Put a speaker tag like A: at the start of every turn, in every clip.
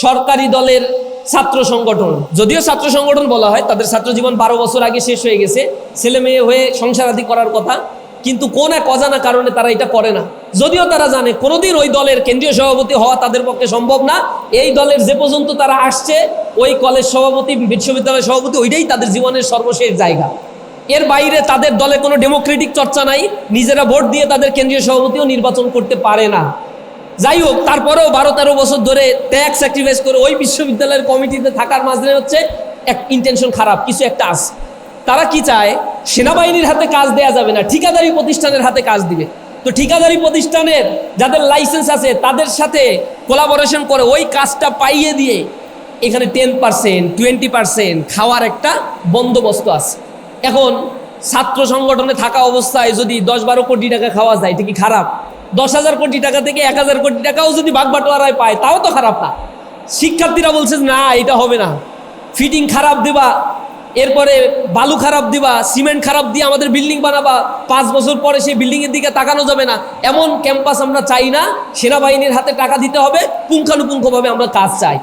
A: সরকারি দলের ছাত্র সংগঠন, যদিও ছাত্র সংগঠন বলা হয়, তাদের ছাত্র জীবন 12 বছর আগে শেষ হয়ে গেছে, ছেলে মেয়ে হয়ে সংসার আদি করার কথা, কিন্তু কোন এক অজানা কারণে তারা এটা করে না। যদিও তারা জানে কোনোদিন ওই দলের কেন্দ্রীয় সভাপতি হওয়া তাদের পক্ষে সম্ভব না। এই দলের যে পর্যন্ত তারা আসছে, ওই কলেজ সভাপতি, বিশ্ববিদ্যালয় সভাপতি, ওইটাই তাদের জীবনের সর্বশেষ জায়গা। এর বাইরে তাদের দলে কোনো ডেমোক্রেটিক চর্চা নাই, নিজেরা ভোট দিয়ে তাদের কেন্দ্রীয় সভাপতিও নির্বাচন করতে পারে না। যাই হোক, তারপরেও 12-13 বছর ধরে ত্যাগ স্যাক্রিফাইস করে ওই বিশ্ববিদ্যালয়ের কমিটিতে থাকার মাঝে হচ্ছে এক ইন্টেনশন খারাপ কিছু একটা আছে। তারা কি চায়, সেনাবাহিনীর হাতে কাজ দেয়া যাবে না, ঠিকাদারি প্রতিষ্ঠানের হাতে কাজ দিবে। তো ঠিকাদারি প্রতিষ্ঠানের যাদের লাইসেন্স আছে তাদের সাথে কোলাবোরেশন করে ওই কাজটা পাইয়ে দিয়ে এখানে 10%, 20% খাওয়ার একটা বন্দোবস্ত আছে। এখন ছাত্র সংগঠনে থাকা অবস্থায় যদি 10-12 কোটি টাকা খাওয়া যায়, এটা কি খারাপ? 10,000 কোটি টাকা থেকে 1,000 কোটি টাকাও যদি ভাগবাটোয়ারায় পায়, তাও তো খারাপ না। শিক্ষার্থীরা বলছে না, এটা হবে না, ফিটিং খারাপ দিবা, এরপরে বালু খারাপ দিবা, সিমেন্ট খারাপ দিয়ে আমাদের বিল্ডিং বানাবা, 5 বছর পরে সেই বিল্ডিংয়ের দিকে তাকানো যাবে না, এমন ক্যাম্পাস আমরা চাই না। সেনাবাহিনীর হাতে টাকা দিতে হবে, পুঙ্খানুপুঙ্খভাবে আমরা কাজ চাই।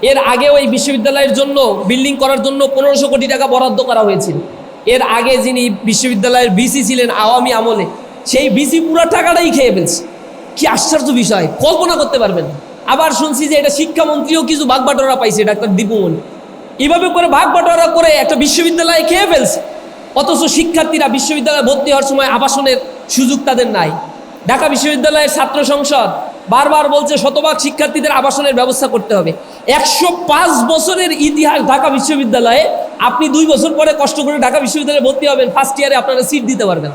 A: এর আগে ওই বিশ্ববিদ্যালয়ের জন্য বিল্ডিং করার জন্য 1500 কোটি টাকা বরাদ্দ করা হয়েছিল। এর আগে যিনি বিশ্ববিদ্যালয়ের ভিসি ছিলেন আওয়ামী আমলে, সেই ভিসি পুরো টাকাটাই খেয়ে ফেলছে। কি আশ্চর্য বিষয়, কল্পনা করতে পারবেন। আবার শুনছি যে এটা শিক্ষামন্ত্রীও কিছু ভাগবাটোয়ারা পাইছে, ডাক্তার দীপুমণি। এইভাবে করে ভাগবাটোয়ারা করে একটা বিশ্ববিদ্যালয়ে খেয়ে ফেলছে। অথচ শিক্ষার্থীরা বিশ্ববিদ্যালয়ে ভর্তি হওয়ার সময় আবাসনের সুযোগ তাদের নাই। ঢাকা বিশ্ববিদ্যালয়ের ছাত্র সংসদ বারবার বলছে শতভাগ শিক্ষার্থীদের আবাসনের ব্যবস্থা করতে হবে। 105 বছরের ইতিহাস ঢাকা বিশ্ববিদ্যালয়ে, আপনি 2 বছর পরে কষ্ট করে ঢাকা বিশ্ববিদ্যালয়ে ভর্তি হবেন, ফার্স্ট ইয়ারে আপনারা সিট দিতে পারবেন।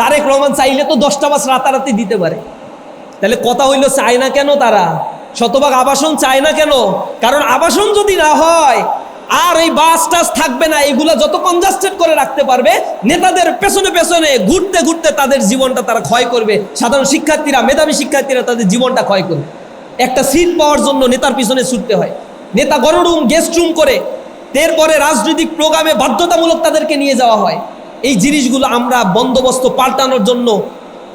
A: তারেক রহমান চাইলে তো 10টা বাস রাতারাতি দিতে পারে। তাহলে কথা হইল, চায় না কেন তারা? শতভাগ আবাসন চায় না কেন? কারণ আবাসন যদি না হয় আর এই বাস টাস থাকবে না, এগুলা যত কনজাস্টেড করে রাখতে পারবে, নেতাদের পেছনে পেছনে ঘুরতে ঘুরতে তাদের জীবনটা তারা ক্ষয় করবে। সাধারণ শিক্ষার্থীরা, মেধাবী শিক্ষার্থীরা তাদের জীবনটা ক্ষয় করবে। একটা সিট পাওয়ার জন্য নেতার পিছনে ছুটতে হয়, নেতা গণরুম গেস্ট রুম করে, এরপরে রাজনৈতিক প্রোগ্রামে বাধ্যতামূলক তাদেরকে নিয়ে যাওয়া হয়। এই জিনিসগুলো আমরা বন্দোবস্ত পাল্টানোর জন্য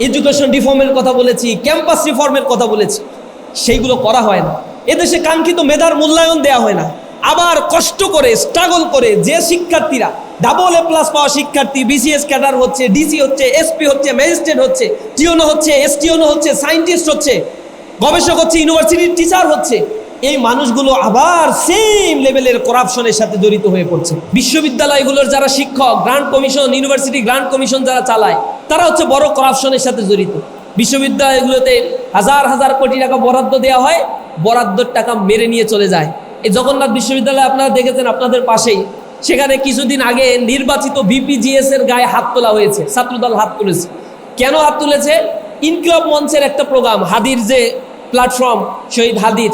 A: এডুকেশন রিফর্মের কথা বলেছি, ক্যাম্পাস রিফর্মের কথা বলেছি, সেইগুলো করা হয় না। এদেশে কাঙ্ক্ষিত মেধার মূল্যায়ন দেওয়া হয় না। আবার কষ্ট করে স্ট্রাগল করে যে শিক্ষার্থীরা AA+ পাওয়া শিক্ষার্থী BCS ক্যাডার হচ্ছে, ডিসি হচ্ছে, এসপি হচ্ছে, ম্যাজিস্ট্রেট হচ্ছে, টিওনো হচ্ছে, এসটিওনো হচ্ছে, সায়েন্টিস্ট হচ্ছে, গবেষক হচ্ছে, ইউনিভার্সিটির টিচার হচ্ছে, এই মানুষগুলো আবার সেম লেভেলের করাপশনের সাথে জড়িত হয়ে পড়ছে। বিশ্ববিদ্যালয়গুলোর যারা শিক্ষক, grant commission, university grant commission যারা চালায়, তারা হচ্ছে বড় করাপশনের সাথে জড়িত। বিশ্ববিদ্যালয়গুলোতে হাজার হাজার কোটি টাকা বরাদ্দ দেওয়া হয়, বরাদ্দর টাকা মেরে নিয়ে চলে যায়। এই জগন্নাথ বিশ্ববিদ্যালয় আপনারা দেখেছেন আপনাদের পাশেই, সেখানে কিছুদিন আগে নির্বাচিত VPGS এর গায়ে হাত তোলা হয়েছে, ছাত্রদল হাত তুলেছে। কেন হাত তুলেছে? ইনকিলাব মঞ্চের একটা প্রোগ্রাম, হাদির যে প্ল্যাটফর্ম, শহীদ হাদির,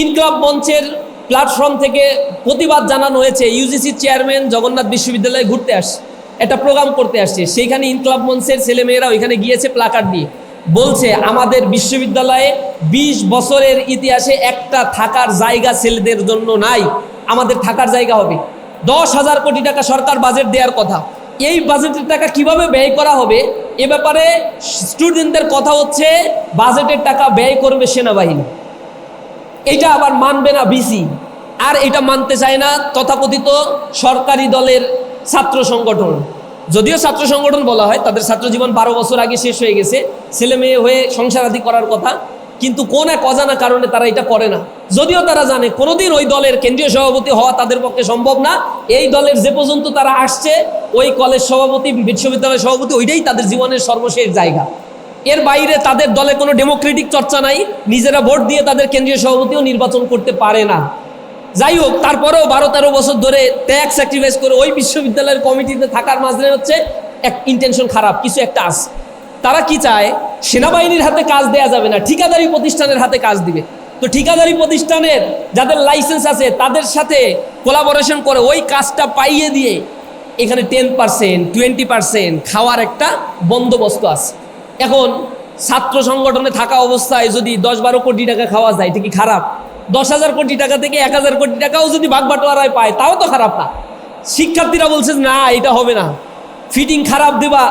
A: ইনকিলাব মঞ্চের প্ল্যাটফর্ম থেকে প্রতিবাদ জানানো হয়েছে। ইউজিসির চেয়ারম্যান জগন্নাথ বিশ্ববিদ্যালয়ে ঘুরতে আসছে, একটা প্রোগ্রাম করতে আসছে, সেইখানে ইনকিলাব মঞ্চের ছেলেমেয়েরা ওইখানে গিয়েছে প্ল্যাকার্ড নিয়ে, বলছে আমাদের বিশ্ববিদ্যালয়ে 20 বছরের ইতিহাসে একটা থাকার জায়গা ছেলেদের জন্য নাই, আমাদের থাকার জায়গা হবে। 10,000 কোটি টাকা সরকার বাজেট দেওয়ার কথা, এই বাজেটের টাকা কিভাবে ব্যয় করা হবে এ ব্যাপারে স্টুডেন্টদের কথা হচ্ছে বাজেটের টাকা ব্যয় করবে সেনাবাহিনী। এটা আবার মানবে না বিসি, আর এটা মানতে চায় না তথাকথিত সরকারি দলের ছাত্র সংগঠন। যদিও ছাত্র সংগঠন বলা হয়, তাদের ছাত্র জীবন 12 বছর আগে শেষ হয়ে গেছে, ছেলে মেয়ে হয়ে সংসার আদি করার কথা, কিন্তু কোন এক অজানা কারণে তারা এটা করে না। যদিও তারা জানে কোনোদিন ওই দলের কেন্দ্রীয় সভাপতি হওয়া তাদের পক্ষে সম্ভব না। এই দলের যে পর্যন্ত তারা আসছে, ওই কলেজ সভাপতি, বিশ্ববিদ্যালয় সভাপতি, ওইটাই তাদের জীবনের সর্বশেষ জায়গা। এর বাইরে তাদের দলে কোনো ডেমোক্রেটিক চর্চা নাই, নিজেরা ভোট দিয়ে তাদের কেন্দ্রীয় সভাপতিও নির্বাচন করতে পারে না। যাই হোক, তারপরেও 12-13 বছর ধরে ত্যাগ স্যাক্রিফাইস করে ওই বিশ্ববিদ্যালয়ের কমিটিতে থাকার মাঝে হচ্ছে এক ইন্টেনশন খারাপ কিছু একটা আছে। তারা কি চায়, সেনাবাহিনীর হাতে কাজ দেয়া যাবে না, ঠিকাদারি প্রতিষ্ঠানের হাতে কাজ দিবে। তো ঠিকাদারি প্রতিষ্ঠানের যাদের লাইসেন্স আছে তাদের সাথে কোলাবোরেশন করে ওই কাজটা পাইয়ে দিয়ে এখানে 10%, 20% খাওয়ার একটা বন্দোবস্ত আছে। এখন ছাত্র সংগঠনে থাকা অবস্থায় যদি 10-12 কোটি টাকা খাওয়া যায়, এটা কি খারাপ? 10,000 কোটি টাকা থেকে 1,000 কোটি টাকাও যদি ভাগবাটোয়ারায় পায়, তাও তো খারাপ না। শিক্ষার্থীরা বলছে না, এটা হবে না, ফিটিং খারাপ দিবা,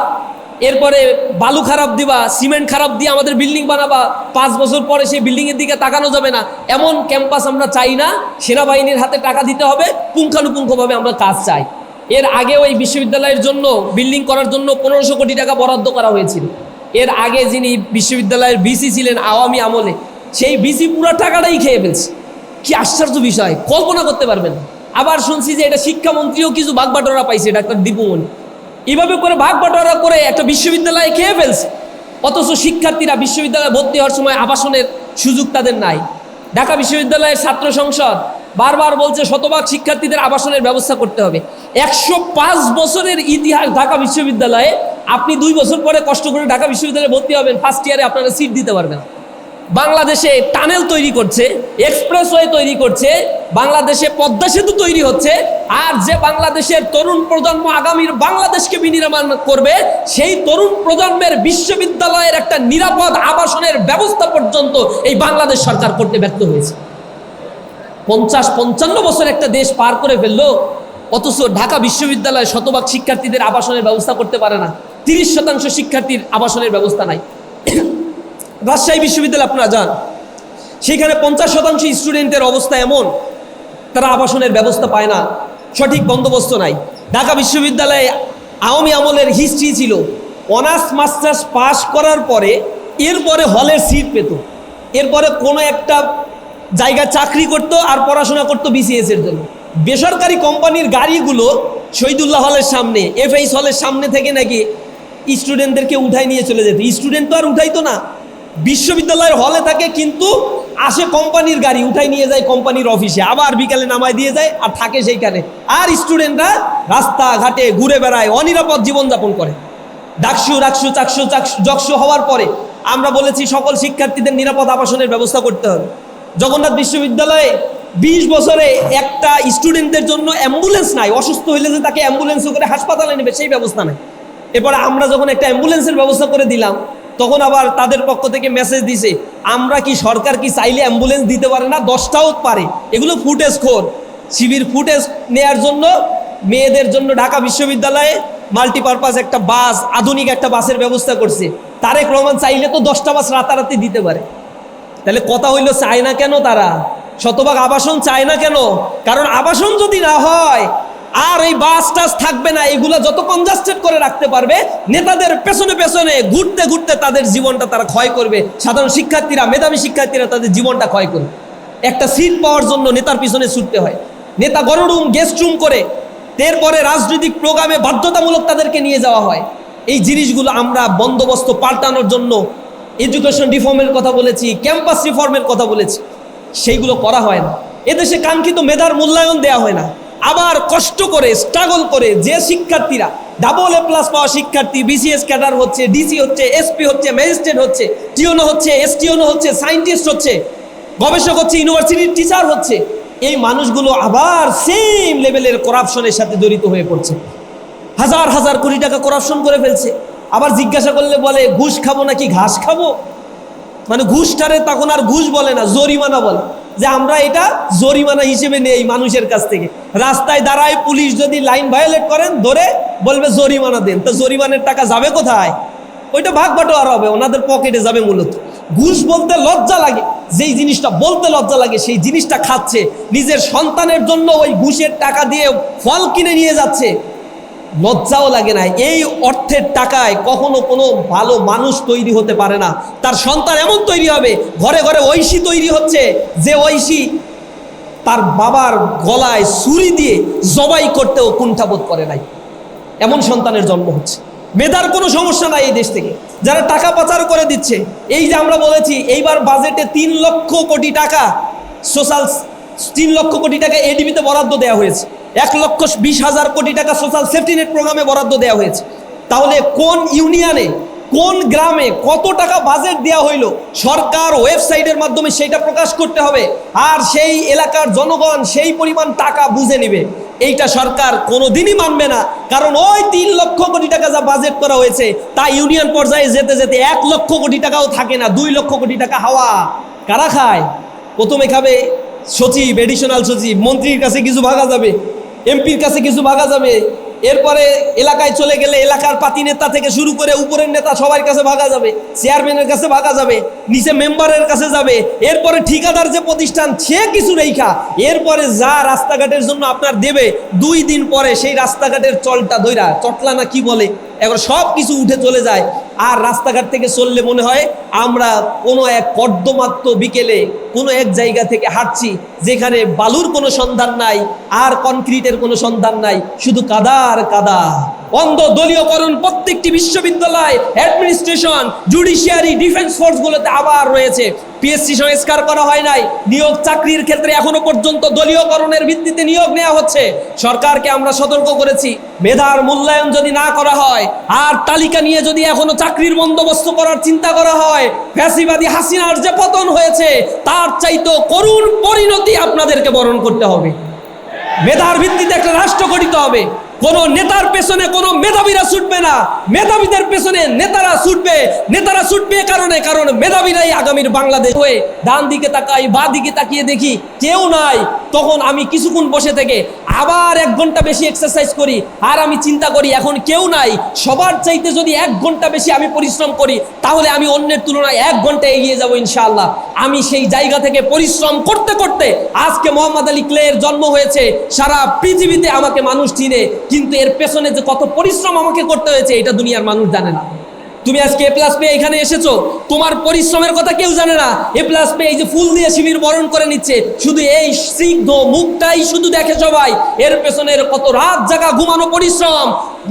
A: এরপরে বালু খারাপ দিবা, সিমেন্ট খারাপ দিয়ে আমাদের বিল্ডিং বানাবা, 5 বছর পরে সেই বিল্ডিংয়ের দিকে তাকানো যাবে না, এমন ক্যাম্পাস আমরা চাই না। সেনাবাহিনীর হাতে টাকা দিতে হবে, পুঙ্খানুপুঙ্খভাবে আমরা কাজ চাই। এর আগেও এই বিশ্ববিদ্যালয়ের জন্য বিল্ডিং করার জন্য 1500 কোটি টাকা বরাদ্দ করা হয়েছিল। এর আগে যিনি বিশ্ববিদ্যালয়ের ভিসি ছিলেন আওয়ামী আমলে, সেই ভিসি পুরো টাকাটাই খেয়ে ফেলছে। কি আশ্চর্য বিষয়, কল্পনা করতে পারবেন না। আবার শুনছি যে এটা শিক্ষামন্ত্রীও কিছু ভাগবাটোয়ারা পাইছে, ডাক্তার দীপুমণি। এভাবে করে ভাগবাটোয়ারা করে একটা বিশ্ববিদ্যালয়ে খেয়ে ফেলছে, অথচ শিক্ষার্থীরা বিশ্ববিদ্যালয়ে ভর্তি হওয়ার সময় আবাসনের সুযোগ তাদের নাই। ঢাকা বিশ্ববিদ্যালয়ের ছাত্র সংসদ বারবার বলছে শতভাগ শিক্ষার্থীদের আবাসনের ব্যবস্থা করতে হবে। 105 বছরের ইতিহাস ঢাকা বিশ্ববিদ্যালয়ে, আপনি 2 বছর পরে কষ্ট করে ঢাকা বিশ্ববিদ্যালয়ে ভর্তি হবেন, ফার্স্ট ইয়ারে আপনারা সিট দিতে পারবেন। বাংলাদেশে টানেল তৈরি করছে, এক্সপ্রেসওয়ে তৈরি করছে, বাংলাদেশে পদ্মা সেতু তৈরি হচ্ছে, আর যে বাংলাদেশের তরুণ প্রজন্ম আগামীর বাংলাদেশকে বিনির্মাণ করবে, সেই তরুণ প্রজন্মের বিশ্ববিদ্যালয়ের একটা নিরাপদ আবাসনের ব্যবস্থা পর্যন্ত এই বাংলাদেশ সরকার করতে ব্যর্থ হয়েছে। 50-55 বছর একটা দেশ পার করে ফেললো, অথচ ঢাকা বিশ্ববিদ্যালয় শতভাগ শিক্ষার্থীদের আবাসনের ব্যবস্থা করতে পারে না। 30% শিক্ষার্থীর আবাসনের ব্যবস্থা নাই। রাজশাহী বিশ্ববিদ্যালয় আপনারা যান, সেখানে 50% স্টুডেন্টের অবস্থা এমন, তারা আবাসনের ব্যবস্থা পায় না, সঠিক বন্দোবস্ত নাই। ঢাকা বিশ্ববিদ্যালয়ে আওয়ামী আমলের হিস্ট্রি ছিল, অনার্স মাস্টার্স পাস করার পরে এরপরে হলের সিট পেত, এরপরে কোনো একটা জায়গায় চাকরি করত আর পড়াশোনা করতো বিসিএস এর জন্য। বেসরকারি কোম্পানির গাড়িগুলো শহীদুল্লাহ হলের সামনে, এফএইচ হলের সামনে থেকে নাকি স্টুডেন্টদেরকে উঠাই নিয়ে চলে যেত। স্টুডেন্ট তো আর উঠাইতো না, বিশ্ববিদ্যালয়ের হলে থাকে, কিন্তু আসে কোম্পানির গাড়ি, উঠাই নিয়ে যায় কোম্পানির অফিসে, আবার বিকালে নামায় দিয়ে যায় আর থাকে সেইখানে। আর স্টুডেন্টরা রাস্তাঘাটে ঘুরে বেড়ায়, অনিরাপদ জীবনযাপন করে। জকসু হওয়ার পরে আমরা বলেছি সকল শিক্ষার্থীদের নিরাপদ আবাসনের ব্যবস্থা করতে হবে। জগন্নাথ বিশ্ববিদ্যালয়ে 20 বছরে একটা স্টুডেন্টদের জন্য অ্যাম্বুলেন্স নাই, অসুস্থ হইলে যে তাকে অ্যাম্বুলেন্সে করে হাসপাতালে নেবে সেই ব্যবস্থা নাই। এরপরে আমরা যখন একটা অ্যাম্বুলেন্সের ব্যবস্থা করে দিলাম, তখন আবার তাদের পক্ষ থেকে মেসেজ দিছে, আমরা কি সরকার কি চাইলে অ্যাম্বুলেন্স দিতে পারে না? 10টাও পারে। এগুলো ফুটেজ খোর। শিবির ফুটেজ নেয়ার জন্য মেয়েদের জন্য ঢাকা বিশ্ববিদ্যালয়ে মাল্টিপারপাস একটা বাস, আধুনিক একটা বাসের ব্যবস্থা করছে। তারেক রহমান চাইলে তো 10টা বাস রাতারাতি দিতে পারে। তাহলে কথা হইল, চায় না কেন তারা? শতভাগ আবাসন চায় না কেন? কারণ আবাসন যদি না হয় আর এই বাস টাস থাকবে না, এগুলো যত কনজাস্টেড করে রাখতে পারবে, নেতাদের পেছনে পেছনে ঘুরতে ঘুরতে তাদের জীবনটা তারা ক্ষয় করবে। সাধারণ শিক্ষার্থীরা, মেধাবী শিক্ষার্থীরা তাদের জীবনটা ক্ষয় করবে। একটা সিট পাওয়ার জন্য নেতার পিছনে ছুটতে হয়, নেতা গণরুম গেস্ট রুম করে, এরপরে রাজনৈতিক প্রোগ্রামে বাধ্যতামূলক তাদেরকে নিয়ে যাওয়া হয়। এই জিনিসগুলো আমরা বন্দোবস্ত পাল্টানোর জন্য এডুকেশন রিফর্মের কথা বলেছি, ক্যাম্পাস রিফর্মের কথা বলেছি, সেইগুলো করা হয় না। এদেশে কাঙ্ক্ষিত মেধার মূল্যায়ন দেওয়া হয় না। আবার কষ্ট করে স্ট্রাগল করে যে শিক্ষার্থীরা AA+ পাওয়া শিক্ষার্থী বিসিএস ক্যাডার হচ্ছে, ডিসি হচ্ছে, এসপি হচ্ছে, ম্যাজিস্ট্রেট হচ্ছে, টিওনো হচ্ছে, এসটিওনো হচ্ছে, সায়েন্টিস্ট হচ্ছে, গবেষক হচ্ছে, ইউনিভার্সিটির টিচার হচ্ছে, এই মানুষগুলো আবার সেম লেভেলের করাপশনের সাথে জড়িত হয়ে পড়ছে। হাজার হাজার কোটি টাকা করাপশন করে ফেলছে। আবার জিজ্ঞাসা করলে বলে ঘুষ খাবো নাকি ঘাস খাবো, মানে ঘুষটারে তখন আর ঘুষ বলে না, জরিমানা বলে, যে আমরা এটা জরিমানা হিসেবে নেই মানুষের কাছ থেকে। রাস্তায় দাঁড়ায় পুলিশ যদি লাইন ভায়োলেট করেন ধরে বলবে জরিমানা দেন, তো জরিমানের টাকা যাবে কোথায়? ওইটা ভাগ বাটোয়ারা হবে, ওনাদের পকেটে যাবে মূলত। ঘুষ বলতে লজ্জা লাগে, যেই জিনিসটা বলতে লজ্জা লাগে সেই জিনিসটা খাচ্ছে। নিজের সন্তানের জন্য ওই ঘুষের টাকা দিয়ে ফল কিনে নিয়ে যাচ্ছে, লজ্জাও লাগে না। এই অর্থের টাকায় কখনো কোনো ভালো মানুষ তৈরি হতে পারে না। তার সন্তান এমন তৈরি হবে, ঘরে ঘরে ঐশী তৈরি হচ্ছে, যে ঐশী তার বাবার গলায় ছুরি দিয়ে জবাই করতেও কুণ্ঠাবোধ করে নাই, এমন সন্তানের জন্ম হচ্ছে। মেধার কোনো সমস্যা নাই এই দেশ থেকে, যারা টাকা পাচার করে দিচ্ছে। এই যে আমরা বলেছি এইবার বাজেটে 3 লক্ষ কোটি টাকা সোশ্যাল, 3 লক্ষ কোটি টাকা এডিবিতে বরাদ্দ দেওয়া হয়েছে, 1,20,000 কোটি টাকা সোশ্যাল সেফটি নেট প্রোগ্রামে বরাদ্দ দেওয়া হয়েছে। তাহলে কোন ইউনিয়নে, কোন গ্রামে কত টাকা বাজেট দেওয়া হইল, সরকার ওয়েবসাইটের মাধ্যমে সেইটা প্রকাশ করতে হবে, আর সেই এলাকার জনগণ সেই পরিমাণ টাকা বুঝে নেবে। এইটা সরকার কোনোদিনই মানবে না, কারণ ওই 3 লক্ষ কোটি টাকা যা বাজেট করা হয়েছে তা ইউনিয়ন পর্যায়ে যেতে যেতে 1 লক্ষ কোটি টাকাও থাকে না, 2 লক্ষ কোটি টাকা হাওয়া। কারা খায়? প্রথমে খাবে সচিব, এডিশনাল সচিব, মন্ত্রীর কাছে কিছু ভাগা যাবে, এমপির কাছে কিছু ভাগা যাবে, এরপরে এলাকায় চলে গেলে এলাকার পাতি নেতা থেকে শুরু করে উপরের নেতা সবার কাছে ভাগা যাবে, চেয়ারম্যানের কাছে ভাগা যাবে, নিচে মেম্বারের কাছে যাবে, এরপরে ঠিকাদার যে প্রতিষ্ঠান সে কিছু রেখা, এরপরে যা রাস্তাঘাটের জন্য আপনার দেবে 2 দিন পরে সেই রাস্তাঘাটের চলটা ধইরা চটলা না কি বলে এবার সব কিছু উঠে চলে যায়। আর রাস্তাঘাট থেকে চললে মনে হয় আমরা কোনো এক কর্দমাক্ত বিকেলে কোনো এক জায়গা থেকে হাঁটছি যেখানে বালুর কোনো সন্ধান নাই আর কনক্রিটের কোনো সন্ধান নাই, শুধু কাদা আর কাদা। অন্ধ দলীয়করণ প্রত্যেকটি বিশ্ববিদ্যালয়, অ্যাডমিনিস্ট্রেশন, জুডিশিয়ারি, ডিফেন্স ফোর্সগুলোতে আবার রয়েছে। পিএসসি সংস্কার করা হয় নাই, নিয়োগ চাকরির ক্ষেত্রে এখনো পর্যন্ত দলীয়করণের ভিত্তিতে নিয়োগ নেওয়া হচ্ছে। সরকারকে আমরা সতর্ক করেছি, মেধার মূল্যায়ন যদি না করা হয় আর তালিকা নিয়ে যদি এখনো চাকরির বন্দোবস্ত করার চিন্তা করা হয়, ফ্যাসিবাদী হাসিনার যে পতন হয়েছে তার চাইতে করুণ পরিণতি আপনাদেরকে বরণ করতে হবে। মেধার ভিত্তিতে একটা রাষ্ট্র গঠিত হবে। কোন নেতার পেছনে কোন মেধাবীরা ছুটবে না, মেধাবীদের পেছনে নেতারা ছুটবে। নেতারা ছুটবে কারণ মেধাবীরাই আগামীর বাংলাদেশ হয়ে ডান দিকে তাকাই বা দিকে তাকিয়ে দেখি কেউ নাই, তখন আমি কিছুক্ষণ বসে থেকে আবার 1 ঘন্টা বেশি এক্সারসাইজ করি আর আমি চিন্তা করি এখন কেউ নাই, সবার চাইতে যদি 1 ঘন্টা বেশি আমি পরিশ্রম করি তাহলে আমি অন্যের তুলনায় 1 ঘন্টা এগিয়ে যাব ইনশাআল্লাহ। আমি সেই জায়গা থেকে পরিশ্রম করতে করতে আজকে মোহাম্মদ আলী ক্লের জন্ম হয়েছে, সারা পৃথিবীতে আমাকে মানুষ চিনে, কিন্তু এর পেছনে যে কত পরিশ্রম আমাকে করতে হয়েছে এটা দুনিয়ার মানুষ জানে না। তুমি আজকে এ প্লাস পেয়ে এখানে এসেছো, তোমার পরিশ্রমের কথা কেউ জানে না। এ প্লাস পেয়ে এই যে ফুল দিয়ে শিবির বরণ করে নিচ্ছে, শুধু এই স্নিগ্ধ মুখটাই শুধু দেখে সবাই, এর পেছনের কত রাত জাগা ঘুমানো পরিশ্রম,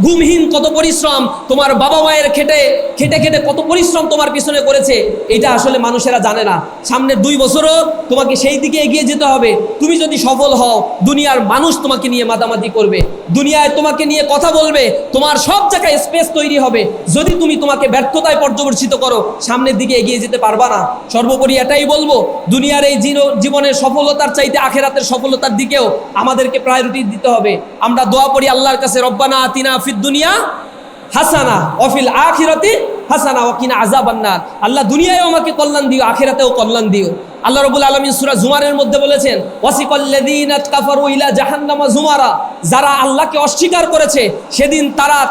A: ঘুমহীন কত পরিশ্রম, তোমার বাবা মায়ের খেটে খেটে কত পরিশ্রম তোমার পিছনে করেছে, এটা আসলে মানুষেরা জানে না। সামনে 2 বছরও তোমাকে সেই দিকে এগিয়ে যেতে হবে। তুমি যদি সফল হও দুনিয়ার মানুষ তোমাকে নিয়ে মাতামাতি করবে, দুনিয়ায় তোমাকে নিয়ে কথা বলবে, তোমার সব জায়গায় স্পেস তৈরি হবে। যদি তুমি তোমাকে ব্যর্থতায় পর্যবেসিত করো সামনের দিকে এগিয়ে যেতে পারবা না। সর্বোপরি এটাই বলবো, দুনিয়ার এই জীবনের সফলতার চাইতে আখিরাতের সফলতার দিকেও আমাদেরকে প্রায়োরিটি দিতে হবে। আমরা দোয়া করি আল্লাহর কাছে, রব্বানা আতিনা ফিদ দুনিয়া হাসানা ওয়া ফিল আখিরাতি হাসানা ওয়া কিনা আযাবান নার। আল্লাহ দুনিয়ায়ও আমাকে কল্যাণ দিও, আখিরাতেও কল্যাণ দিও। আল্লাহ রাব্বুল আলামিন সূরা জুমারের মধ্যে বলেছেন, ওয়াসিকাল্লাযীনা কাফারু ইলা জাহান্নামা জুমারা, যারা আল্লাহকে অস্বীকার করেছে সেদিন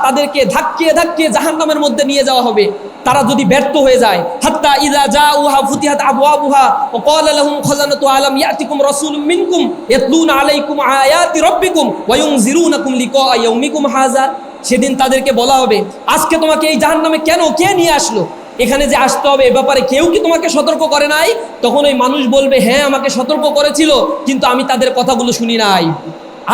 A: তাদেরকে ধাক্কিয়ে ধাক্কিয়ে জাহান্নামের মধ্যে নিয়ে যাওয়া হবে। তারা যদি ব্যর্থ হয়ে যায়, হাত্তা ইযা জাউহা ফুতিহাত আবওয়াবুহা ওয়া ক্বালা লাহুম খাযানাতু আলাম ইয়াতিকুম রাসূলুম মিনকুম ইয়াতলুনা আলাইকুম আয়াতি রাব্বিকুম ওয়া ইউনজিরুনাকুম লিকা ইয়াউমিকুম হাযা। সেদিন তাদেরকে বলা হবে, আজকে তোমাকে এই জাহান্নামে কে নিয়ে আসলো, এখানে যে আসতে হবে এ ব্যাপারে কেউ কি তোমাকে সতর্ক করে নাই? তখন ওই মানুষ বলবে, হ্যাঁ আমাকে সতর্ক করেছিল কিন্তু আমি তাদের কথাগুলো শুনি নাই।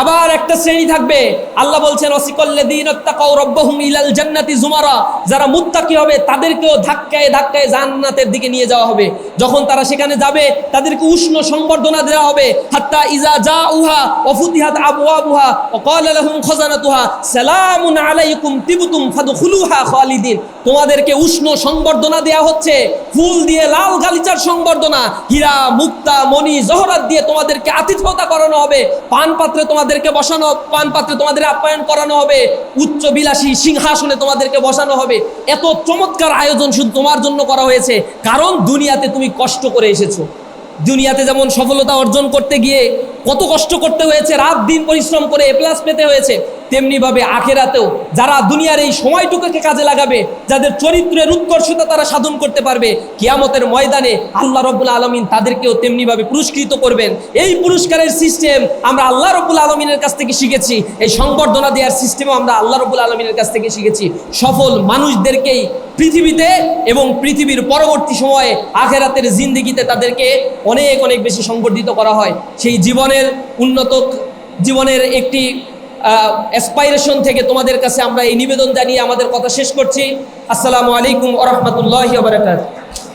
A: আবার একটা শ্রেণী থাকবে, আল্লাহ বলছেন ওয়াসিকাল্লাযীনা তাকাউ রাব্বাহুম ইলাল জান্নাতি জুমারা, যারা মুত্তাকি হবে তাদেরকেও ধাক্কায় ধাক্কায় জান্নাতের দিকে নিয়ে যাওয়া হবে। যখন তারা সেখানে যাবে তাদেরকে উষ্ণ সংবর্ধনা দেওয়া হবে, হাত্তা ইযা জাউহা ওয়া ফুতিহাত আবওয়াবুহা ওয়া ক্বালা লাহুম খাযানাতুহা সালামুন আলাইকুম তিবতুম ফাদখুলুহা খালিদিন। তোমাদেরকে উষ্ণ সংবর্ধনা দেওয়া হচ্ছে, ফুল দিয়ে লাল গালিচার সংবর্ধনা, হীরা মুক্তা মণি জহরাত দিয়ে তোমাদেরকে আতিথ্যতা করানো হবে, পানপাত্রে তোমাদেরকে বসানো, পানপাত্রে তোমাদের আপ্যায়ন করানো হবে, উচ্চ বিলাসী সিংহাসনে তোমাদেরকে বসানো হবে। এত চমৎকার আয়োজন শুধু তোমার জন্য করা হয়েছে, কারণ দুনিয়াতে তুমি কষ্ট করে এসেছো। দুনিয়াতে যেমন সফলতা অর্জন করতে গিয়ে কত কষ্ট করতে হয়েছে, রাত দিন পরিশ্রম করে এ প্লাস পেতে হয়েছে, তেমনিভাবে আখেরাতেও যারা দুনিয়ার এই সময়টুকুকে কাজে লাগাবে, যাদের চরিত্রের উৎকর্ষতা তারা সাধন করতে পারবে, কিয়ামতের ময়দানে আল্লাহ রাব্বুল আলামিন তাদেরকেও তেমনিভাবে পুরস্কৃত করবেন। এই পুরস্কারের সিস্টেম আমরা আল্লাহ রাব্বুল আলামিনের কাছ থেকে শিখেছি, এই সংবর্ধনা দেওয়ার সিস্টেমও আমরা আল্লাহ রাব্বুল আলামিনের কাছ থেকে শিখেছি। সফল মানুষদেরকেই পৃথিবীতে এবং পৃথিবীর পরবর্তী সময়ে আখেরাতের জিন্দেগিতে তাদেরকে অনেক অনেক বেশি সংবর্ধিত করা হয়। সেই জীবনের উন্নত জীবনের একটি অ্যাসপাইরেশন থেকে তোমাদের কাছে আমরা এই নিবেদন জানিয়ে আমাদের কথা শেষ করছি। আসসালামু আলাইকুম ওয়া রাহমাতুল্লাহি ওয়া বারাকাতুহু।